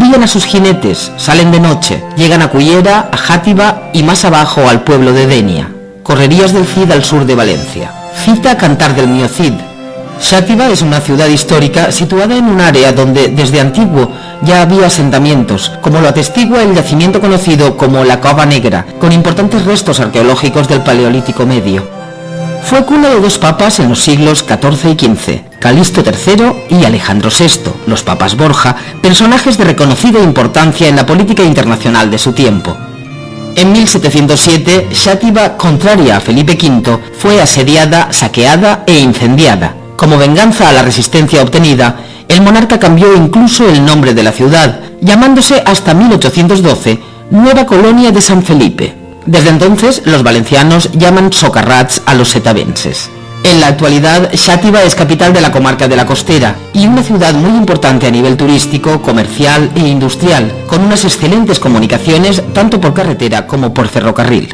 atavían a sus jinetes, salen de noche, llegan a Cullera, a Játiva y más abajo al pueblo de Denia. Correrías del Cid al sur de Valencia. Cita Cantar del Mío Cid. Xàtiva es una ciudad histórica situada en un área donde desde antiguo ya había asentamientos, como lo atestigua el yacimiento conocido como la Cova Negra, con importantes restos arqueológicos del Paleolítico Medio. Fue cuna de dos papas en los siglos XIV y XV, Calixto III y Alejandro VI, los papas Borja, personajes de reconocida importancia en la política internacional de su tiempo. En 1707, Xàtiva, contraria a Felipe V, fue asediada, saqueada e incendiada. Como venganza a la resistencia obtenida, el monarca cambió incluso el nombre de la ciudad, llamándose hasta 1812 Nueva Colonia de San Felipe. Desde entonces, los valencianos llaman socarrats a los setavenses. En la actualidad, Xàtiva es capital de la comarca de la Costera y una ciudad muy importante a nivel turístico, comercial e industrial, con unas excelentes comunicaciones tanto por carretera como por ferrocarril.